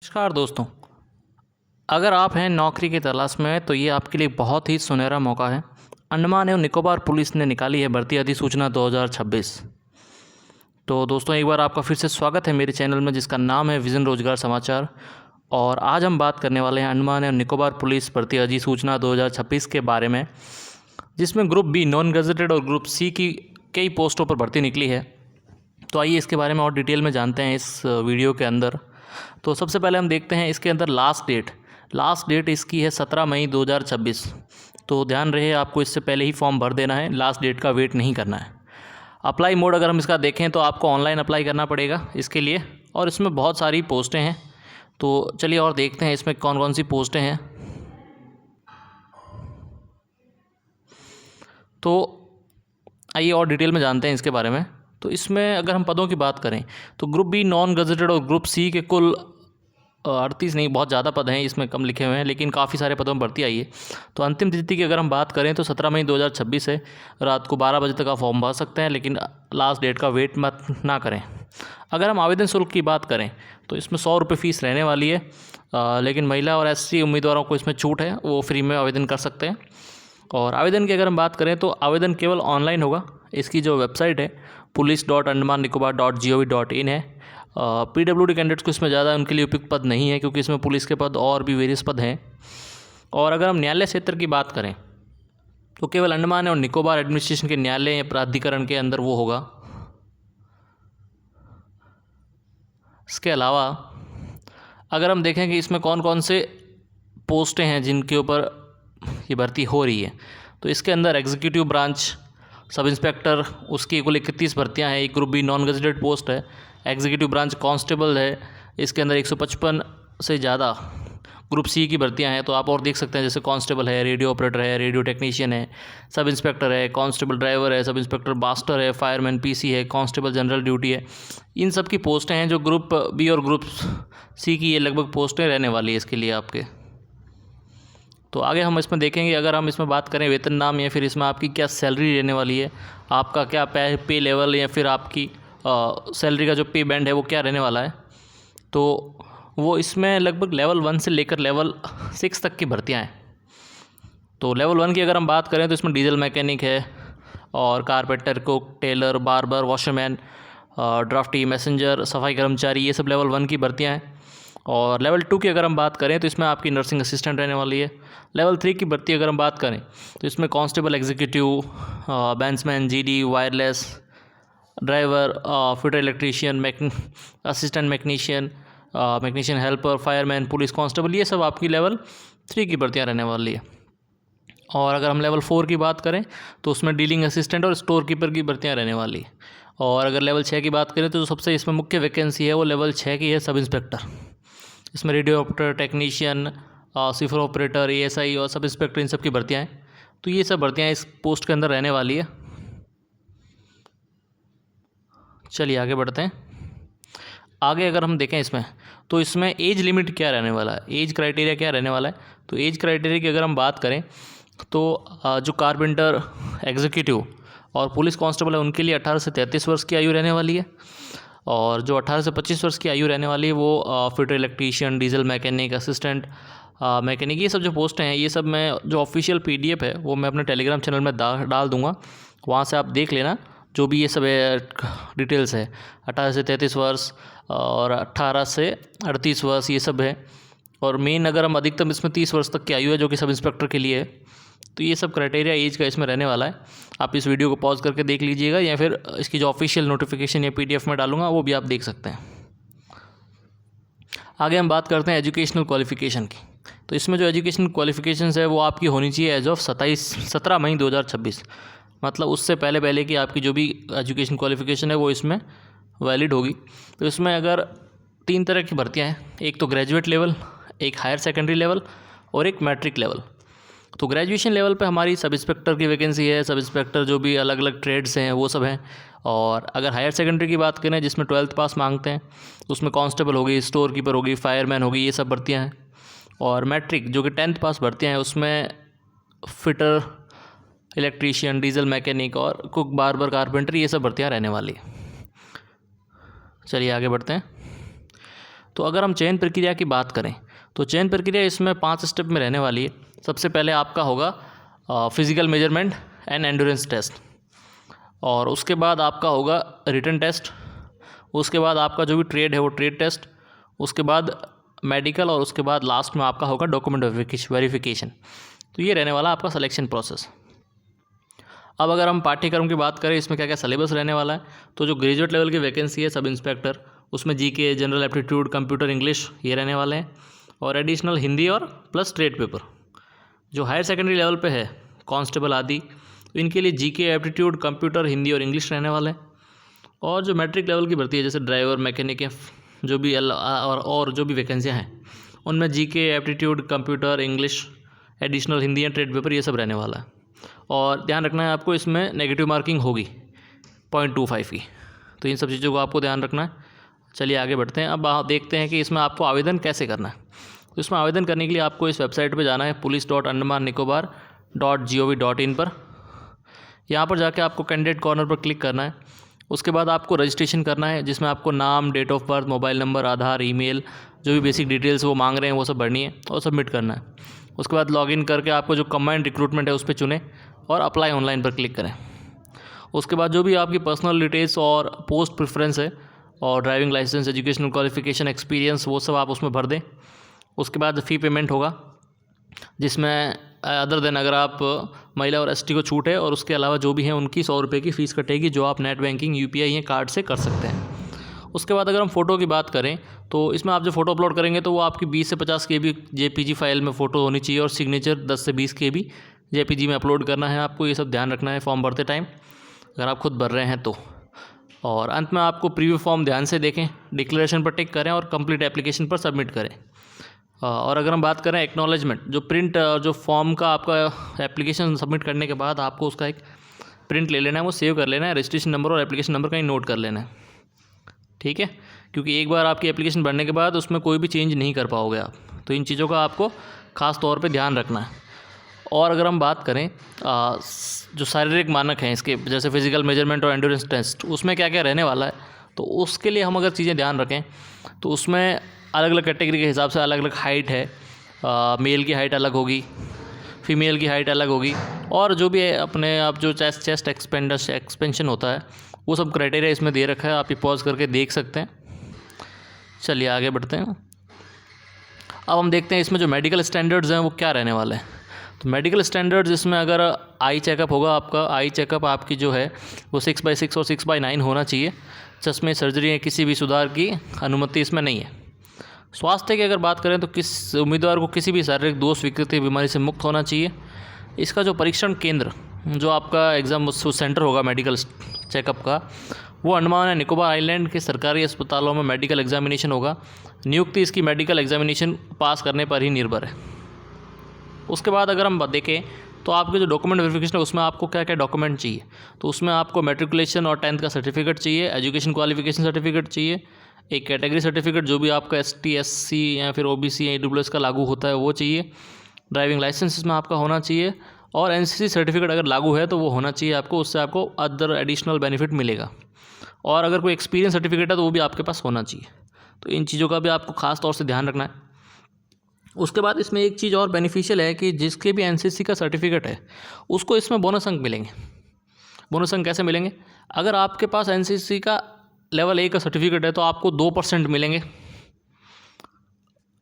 नमस्कार दोस्तों। अगर आप हैं नौकरी की तलाश में तो ये आपके लिए बहुत ही सुनहरा मौका है। अंडमान एवं निकोबार पुलिस ने निकाली है भर्ती अधिसूचना 2026। तो दोस्तों एक बार आपका फिर से स्वागत है मेरे चैनल में जिसका नाम है विज़न रोजगार समाचार। और आज हम बात करने वाले हैं अंडमान एवं निकोबार पुलिस भर्ती अधिसूचना 2026 के बारे में, जिसमें ग्रुप बी नॉन गजेटेड और ग्रुप सी की कई पोस्टों पर भर्ती निकली है। तो आइए इसके बारे में और डिटेल में जानते हैं इस वीडियो के अंदर। तो सबसे पहले हम देखते हैं इसके अंदर लास्ट डेट इसकी है 17 मई 2026। तो ध्यान रहे आपको इससे पहले ही फॉर्म भर देना है, लास्ट डेट का वेट नहीं करना है। अप्लाई मोड अगर हम इसका देखें तो आपको ऑनलाइन अप्लाई करना पड़ेगा इसके लिए, और इसमें बहुत सारी पोस्टें हैं। तो चलिए और देखते हैं इसमें कौन कौन सी पोस्टें हैं। तो आइए और डिटेल में जानते हैं इसके बारे में। तो इसमें अगर हम पदों की बात करें तो ग्रुप बी नॉन गजेटेड और ग्रुप सी के कुल 38 नहीं, बहुत ज़्यादा पद हैं, इसमें कम लिखे हुए हैं लेकिन काफ़ी सारे पदों में भर्ती आई है। तो अंतिम तिथि की अगर हम बात करें तो 17 मई 2026 है। रात को 12 बजे तक आप फॉर्म भर सकते हैं, लेकिन लास्ट डेट का वेट मत ना करें। अगर हम आवेदन शुल्क की बात करें तो इसमें 100 रुपये फ़ीस रहने वाली है, लेकिन महिला और SC उम्मीदवारों को इसमें छूट है, वो फ्री में आवेदन कर सकते हैं। और आवेदन की अगर हम बात करें तो आवेदन केवल ऑनलाइन होगा। इसकी जो वेबसाइट है police.andaman-nicobar.gov.in है। PWD कैंडिडेट्स को इसमें ज़्यादा उनके लिए उपयुक्त पद नहीं है, क्योंकि इसमें पुलिस के पद और भी वेरियस पद हैं। और अगर हम न्यायालय क्षेत्र की बात करें तो केवल अंडमान और निकोबार एडमिनिस्ट्रेशन के न्यायालय या प्राधिकरण के अंदर वो होगा। इसके अलावा अगर हम देखें कि इसमें कौन कौन से पोस्टें हैं जिनके ऊपर ये भर्ती हो रही है, तो इसके अंदर एग्जीक्यूटिव ब्रांच सब इंस्पेक्टर, उसकी कुल 31 भर्तियाँ हैं। एक group B non gazetted post है। एग्जीक्यूटिव ब्रांच कांस्टेबल है, इसके अंदर 155 से ज़्यादा ग्रुप सी की भर्तियां हैं। तो आप और देख सकते हैं, जैसे कांस्टेबल है, रेडियो ऑपरेटर है, रेडियो टेक्नीशियन है, सब इंस्पेक्टर है, कांस्टेबल ड्राइवर है, सब इंस्पेक्टर मास्टर है, फायरमैन PC है, कांस्टेबल जनरल ड्यूटी है। इन सब की पोस्टें हैं जो ग्रुप बी और ग्रुप सी की ये लगभग पोस्टें रहने वाली है इसके लिए आपके। तो आगे हम इसमें देखेंगे, अगर हम इसमें बात करें वेतन नाम या फिर इसमें आपकी क्या सैलरी रहने वाली है, आपका क्या पे लेवल या फिर आपकी सैलरी का जो पे बैंड है वो क्या रहने वाला है, तो वो इसमें लगभग लेवल 1 से लेकर लेवल 6 तक की भर्तियां हैं। तो लेवल 1 की अगर हम बात करें तो इसमें डीजल मैकेनिक है, और carpenter, cook, tailor, barber, washerman, drafty, messenger, सफाई कर्मचारी, ये सब लेवल 1 की भर्तियां हैं। और लेवल 2 की अगर हम बात करें तो इसमें आपकी नर्सिंग असिस्टेंट रहने वाली है। लेवल 3 की भर्ती अगर हम बात करें तो इसमें constable executive, bandsman, GD, wireless driver, fitter electrician, assistant mechanician, mechanician helper, fireman, police constable, ये सब आपकी लेवल 3 की भर्तियाँ रहने वाली है। और अगर हम लेवल 4 की बात करें तो उसमें डीलिंग असिस्टेंट और स्टोर कीपर की भर्तियाँ रहने वाली है। और अगर लेवल 6 की बात करें तो जो सबसे इसमें मुख्य वैकेंसी है वो लेवल 6 की है, सब इंस्पेक्टर। इसमें रेडियो ऑपरेटर, टेक्नीशियन, सिफर ऑपरेटर, ASI और सब इंस्पेक्टर, इन सब की भर्तियाँ हैं। तो ये सब भर्तियाँ इस पोस्ट के अंदर रहने वाली है। चलिए आगे बढ़ते हैं। आगे अगर हम देखें इसमें तो इसमें एज लिमिट क्या रहने वाला है, एज क्राइटेरिया क्या रहने वाला है। तो एज क्राइटेरिया की अगर हम बात करें तो जो कारपेंटर, एग्जीक्यूटिव और पुलिस कांस्टेबल है उनके लिए 18 से 33 वर्ष की आयु रहने वाली है। और जो 18 से 25 वर्ष की आयु रहने वाली है वो fitter electrician, diesel mechanic, assistant mechanic, ये सब जो पोस्ट हैं, ये सब मैं जो ऑफिशियल PDF है वो मैं अपने टेलीग्राम चैनल में डाल दूँगा, वहाँ से आप देख लेना। जो भी ये सब डिटेल्स है 18 से 33 वर्ष और 18 से 38 वर्ष ये सब है। और मेन अगर हम अधिकतम इसमें 30 वर्ष तक की आयु है जो कि सब इंस्पेक्टर के लिए है। तो ये सब क्राइटेरिया एज का इसमें रहने वाला है। आप इस वीडियो को पॉज करके देख लीजिएगा, या फिर इसकी जो ऑफिशियल नोटिफिकेशन या PDF में डालूंगा वो भी आप देख सकते हैं। आगे हम बात करते हैं एजुकेशनल क्वालिफिकेशन की। तो इसमें जो एजुकेशनल क्वालिफिकेशंस है वो आपकी होनी चाहिए एज ऑफ 17 मई 2026, मतलब उससे पहले की आपकी जो भी एजुकेशन क्वालिफिकेशन है वो इसमें वैलिड होगी। तो इसमें अगर 3 तरह की भर्तियां हैं, एक तो ग्रेजुएट लेवल, एक हायर सेकेंडरी लेवल और एक मैट्रिक लेवल। तो ग्रेजुएशन लेवल पे हमारी सब इंस्पेक्टर की वैकेंसी है, सब इंस्पेक्टर जो भी अलग अलग ट्रेड्स हैं वो सब हैं। और अगर हायर सेकेंडरी की बात करें जिसमें 12th पास मांगते हैं, उसमें कांस्टेबल होगी, स्टोर कीपर होगी, फायरमैन होगी, ये सब भर्तियाँ हैं। और मैट्रिक जो कि 10th पास भर्तियाँ हैं उसमें फिटर, इलेक्ट्रीशियन, डीजल मैकेनिक और कुक, बार्बर, कारपेंटर, ये सब भर्तियाँ रहने वाली है। चलिए आगे बढ़ते हैं। तो अगर हम चयन प्रक्रिया की बात करें तो चयन प्रक्रिया इसमें 5 स्टेप में रहने वाली है। सबसे पहले आपका होगा physical measurement and endurance test, और उसके बाद आपका होगा रिटन टेस्ट, उसके बाद आपका जो भी ट्रेड है वो ट्रेड टेस्ट, उसके बाद मेडिकल, और उसके बाद लास्ट में आपका होगा डॉक्यूमेंट वेरिफिकेशन। तो ये रहने वाला आपका सिलेक्शन प्रोसेस। अब अगर हम पाठ्यक्रम की बात करें इसमें क्या क्या सिलेबस रहने वाला है, तो जो ग्रेजुएट लेवल की वैकेंसी है सब इंस्पेक्टर, उसमें GK, general aptitude, computer, English ये रहने वाले हैं, और एडिशनल हिंदी और प्लस ट्रेड पेपर। जो हायर सेकेंडरी लेवल पे है कांस्टेबल आदि, तो इनके लिए जीके, एप्टीट्यूड, कंप्यूटर, हिंदी और इंग्लिश रहने वाले हैं। और जो मैट्रिक लेवल की भर्ती है जैसे ड्राइवर, मैकेनिक है, जो भी और जो भी वैकेंसियाँ हैं उनमें GK, aptitude, computer, English, additional Hindi या ट्रेड पेपर ये सब रहने वाला है। और ध्यान रखना है आपको, इसमें नेगेटिव मार्किंग होगी 0.25 की, तो इन सब चीज़ों को आपको ध्यान रखना है। चलिए आगे बढ़ते हैं। अब आप देखते हैं कि इसमें आपको आवेदन कैसे करना है। तो इसमें आवेदन करने के लिए आपको इस वेबसाइट पर जाना है police.andaman-nicobar.gov.in पर। यहाँ पर जाके आपको कैंडिडेट कॉर्नर पर क्लिक करना है। उसके बाद आपको रजिस्ट्रेशन करना है, जिसमें आपको नाम, date of birth, mobile number, Aadhaar, email, जो भी बेसिक डिटेल्स वो मांग रहे हैं वो सब भरनी है और सबमिट करना है। उसके बाद लॉगिन करके आपको जो कंबाइंड रिक्रूटमेंट है उस पर चुनें और अप्लाई ऑनलाइन पर क्लिक करें। उसके बाद जो भी आपकी पर्सनल डिटेल्स और पोस्ट प्रेफरेंस है और driving licence, educational qualification, experience वो सब आप उसमें भर दें। उसके बाद फ़ी पेमेंट होगा, जिसमें अदर देन अगर आप महिला और एसटी को छूट है, और उसके अलावा जो भी हैं उनकी 100 रुपये की फ़ीस कटेगी, जो आप नेट बैंकिंग, यूपीआई या कार्ड से कर सकते हैं। उसके बाद अगर हम फ़ोटो की बात करें तो इसमें आप जो फ़ोटो अपलोड करेंगे तो वो आपकी 20 से 50 KB जेपीजी फाइल में फ़ोटो होनी चाहिए, और सिग्नेचर 10 से 20 KB जेपीजी में अपलोड करना है आपको। ये सब ध्यान रखना है फॉर्म भरते टाइम, अगर आप खुद भर रहे हैं तो। और अंत में आपको प्रीव्यू फॉर्म ध्यान से देखें, डिक्लेरेशन पर टिक करें और कंप्लीट एप्लीकेशन पर सबमिट करें। और अगर हम बात करें एक्नॉलेजमेंट, जो प्रिंट जो फॉर्म का आपका एप्लीकेशन सबमिट करने के बाद आपको उसका एक प्रिंट ले लेना है, वो सेव कर लेना है, रजिस्ट्रेशन नंबर और एप्लीकेशन नंबर कहीं नोट कर लेना है, ठीक है। क्योंकि एक बार आपकी एप्लीकेशन भरने के बाद उसमें कोई भी चेंज नहीं कर पाओगे आप, तो इन चीज़ों का आपको ख़ास तौर पे ध्यान रखना है। और अगर हम बात करें जो शारीरिक मानक हैं इसके, जैसे फिजिकल मेजरमेंट और एंड्योरेंस टेस्ट, उसमें क्या क्या रहने वाला है, तो उसके लिए हम अगर चीज़ें ध्यान रखें तो उसमें अलग अलग कैटेगरी के हिसाब से अलग अलग हाइट है। मेल की हाइट अलग होगी, फीमेल की हाइट अलग होगी, और जो भी अपने आप जो चेस्ट एक्सपेंशन होता है वो सब क्राइटेरिया इसमें दे रखा है, आप ये पॉज करके देख सकते हैं। चलिए आगे बढ़ते हैं। अब हम देखते हैं इसमें जो मेडिकल स्टैंडर्ड्स हैं वो क्या रहने वाले हैं। तो मेडिकल स्टैंडर्ड्स इसमें अगर आई चेकअप होगा, आपका आई चेकअप आपकी जो है वो 6/6 और 6/9 होना चाहिए। चश्मे, सर्जरी या किसी भी सुधार की अनुमति इसमें नहीं है। स्वास्थ्य की अगर बात करें तो किस उम्मीदवार को किसी भी शारीरिक दोष, विकृति, बीमारी से मुक्त होना चाहिए। इसका जो परीक्षण केंद्र, जो आपका एग्ज़ाम सेंटर होगा मेडिकल चेकअप का, वो अंडमान एंड निकोबार आइलैंड के सरकारी अस्पतालों में मेडिकल एग्जामिनेशन होगा। नियुक्ति इसकी मेडिकल एग्जामिनेशन पास करने पर ही निर्भर है। उसके बाद अगर हम देखें तो आपके जो डॉक्यूमेंट वेरिफिकेशन है उसमें आपको क्या क्या डॉक्यूमेंट चाहिए, तो उसमें आपको मैट्रिकुलेशन और 10th का सर्टिफिकेट चाहिए, एजुकेशन क्वालिफिकेशन सर्टिफिकेट चाहिए, एक कैटेगरी सर्टिफिकेट जो भी आपका ST, SC या फिर OBC या EWS का लागू होता है वो चाहिए, ड्राइविंग लाइसेंस इसमें आपका होना चाहिए, और NCC सर्टिफिकेट अगर लागू है तो वो होना चाहिए आपको, उससे आपको अदर एडिशनल बेनिफिट मिलेगा। और अगर कोई एक्सपीरियंस सर्टिफिकेट है तो वो भी आपके पास होना चाहिए। तो इन चीज़ों का भी आपको ख़ास तौर से ध्यान रखना है। उसके बाद इसमें एक चीज़ और बेनिफिशियल है कि जिसके भी NCC का सर्टिफिकेट है उसको इसमें बोनस अंक मिलेंगे। बोनस अंक कैसे मिलेंगे? अगर आपके पास NCC का लेवल 1 का सर्टिफिकेट है तो आपको 2% मिलेंगे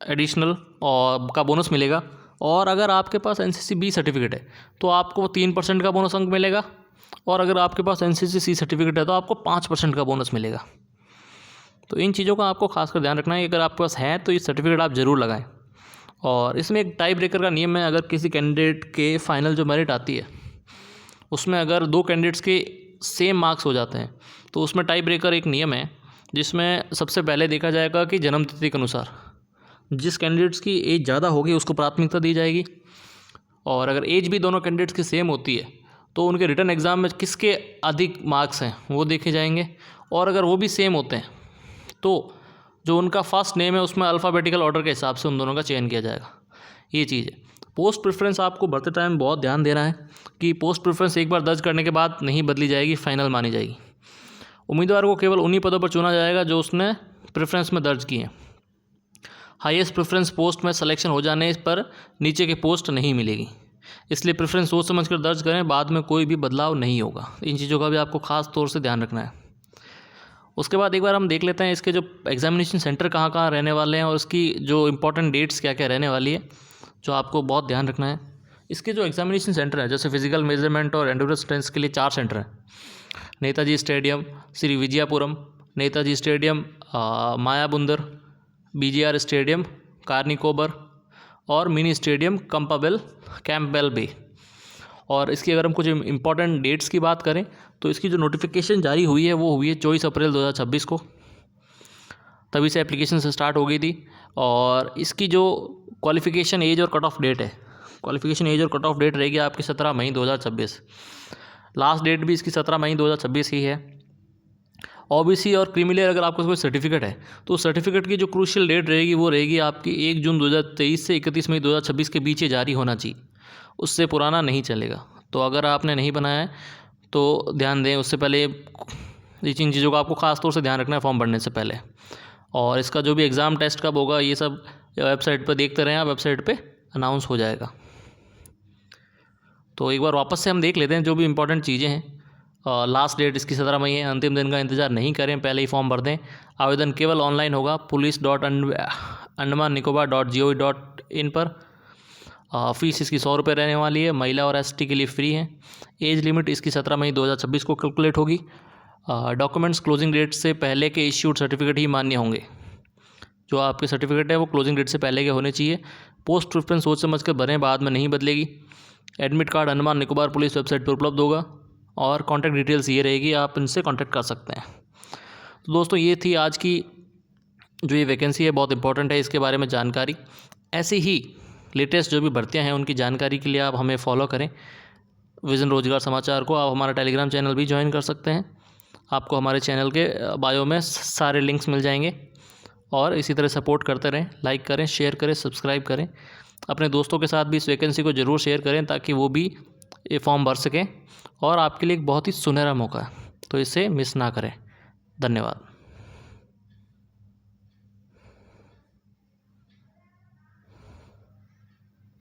एडिशनल और का बोनस मिलेगा, और अगर आपके पास NCC B सर्टिफिकेट है तो आपको 3% का बोनस अंक मिलेगा, और अगर आपके पास NCC C सर्टिफिकेट है तो आपको 5% का बोनस मिलेगा। तो इन चीज़ों का आपको खासकर ध्यान रखना है। अगर आपके पास है तो ये सर्टिफिकेट आप ज़रूर लगाएं। और इसमें एक टाई ब्रेकर का नियम है, अगर किसी कैंडिडेट के फाइनल जो मेरिट आती है उसमें अगर 2 कैंडिडेट्स के सेम मार्क्स हो जाते हैं तो उसमें टाई ब्रेकर एक नियम है, जिसमें सबसे पहले देखा जाएगा कि जन्मतिथि के अनुसार जिस कैंडिडेट्स की एज ज़्यादा होगी उसको प्राथमिकता दी जाएगी, और अगर एज भी दोनों कैंडिडेट्स की सेम होती है तो उनके रिटन एग्ज़ाम में किसके अधिक मार्क्स हैं वो देखे जाएंगे, और अगर वो भी सेम होते हैं तो जो उनका फर्स्ट नेम है उसमें अल्फ़ाबेटिकल ऑर्डर के हिसाब से उन दोनों का चयन किया जाएगा। ये चीज़ है। पोस्ट प्रेफरेंस आपको भरते टाइम बहुत ध्यान देना है कि पोस्ट प्रेफरेंस एक बार दर्ज करने के बाद नहीं बदली जाएगी, फाइनल मानी जाएगी। उम्मीदवार को केवल उन्हीं पदों पर चुना जाएगा जो उसने प्रेफरेंस में दर्ज किए हैं। हाईएस्ट प्रेफरेंस पोस्ट में सिलेक्शन हो जाने पर नीचे की पोस्ट नहीं मिलेगी, इसलिए प्रेफरेंस सोच समझ कर दर्ज करें, बाद में कोई भी बदलाव नहीं होगा। इन चीज़ों का भी आपको खास तौर से ध्यान रखना है। उसके बाद एक बार हम देख लेते हैं इसके जो एग्जामिनेशन सेंटर कहाँ कहाँ रहने वाले हैं और उसकी जो इंपॉर्टेंट डेट्स क्या क्या रहने वाली है, जो आपको बहुत ध्यान रखना है। इसके जो एग्जामिनेशन सेंटर है, जैसे फिजिकल मेजरमेंट और एंडोरेंस टेस्ट के लिए 4 सेंटर हैं। Netaji stadium Shri Vijayapuram, Netaji stadium Mayabunder, BGR stadium Car Nicobar और मिनी स्टेडियम कैंपबेल बे। और इसकी अगर हम कुछ इंपॉर्टेंट डेट्स की बात करें तो इसकी जो नोटिफिकेशन जारी हुई है वो हुई है 24 अप्रैल 2026 को, तभी से एप्लीकेशन से स्टार्ट हो गई थी। और इसकी जो क्वालिफिकेशन एज और कट ऑफ डेट है, क्वालिफिकेशन एज और कट ऑफ डेट रहेगी आपकी 17 मई 2026। लास्ट डेट भी इसकी 17 मई 2026 ही है। OBC और क्रीमिलेयर अगर आपके कोई सर्टिफिकेट है तो सर्टिफिकेट की जो क्रूशियल डेट रहेगी वो रहेगी आपकी 1 जून 2023 से 31 मई 2026 के बीच जारी होना चाहिए, उससे पुराना नहीं चलेगा। तो अगर आपने नहीं बनाया है तो ध्यान दें, उससे पहले ये इन चीज़ों का आपको खास तौर से ध्यान रखना है फॉर्म भरने से पहले। और इसका जो भी एग्ज़ाम टेस्ट कब होगा ये सब वेबसाइट पर देखते रहें आप, वेबसाइट पे अनाउंस हो जाएगा। तो एक बार वापस से हम देख लेते हैं जो भी इंपॉर्टेंट चीज़ें हैं। लास्ट डेट इसकी 17 मई है, अंतिम दिन का इंतज़ार नहीं करें, पहले ही फॉर्म भर दें। आवेदन केवल ऑनलाइन होगा police.andaman-nicobar.gov.in पर। फ़ीस इसकी 100 रुपये रहने वाली है, महिला और ST के लिए फ्री है। एज लिमिट इसकी 17 मई 2026 को कैलकुलेट होगी। डॉक्यूमेंट्स क्लोजिंग डेट से पहले के इश्यूड सर्टिफिकेट ही मान्य होंगे। जो आपके सर्टिफिकेट है वो क्लोजिंग डेट से पहले के होने चाहिए। पोस्ट प्रेफरेंस सोच समझ कर भरें, बाद में नहीं बदलेगी। Admit card Andaman Nicobar police website पर उपलब्ध होगा और कॉन्टैक्ट डिटेल्स ये रहेगी, आप इनसे कॉन्टैक्ट कर सकते हैं। तो दोस्तों ये थी आज की जो ये वैकेंसी है, बहुत इंपॉर्टेंट है, इसके बारे में जानकारी। ऐसी ही लेटेस्ट जो भी भर्तियां हैं उनकी जानकारी के लिए आप हमें फॉलो करें, विज़न रोजगार समाचार को। आप हमारा टेलीग्राम चैनल भी ज्वाइन कर सकते हैं, आपको हमारे चैनल के बायो में सारे लिंक्स मिल जाएंगे। और इसी तरह सपोर्ट करते रहें, लाइक करें, शेयर करें, सब्सक्राइब करें। अपने दोस्तों के साथ भी इस वैकेंसी को ज़रूर शेयर करें ताकि वो भी ये फॉर्म भर सकें। और आपके लिए एक बहुत ही सुनहरा मौका है, तो इसे मिस ना करें। धन्यवाद।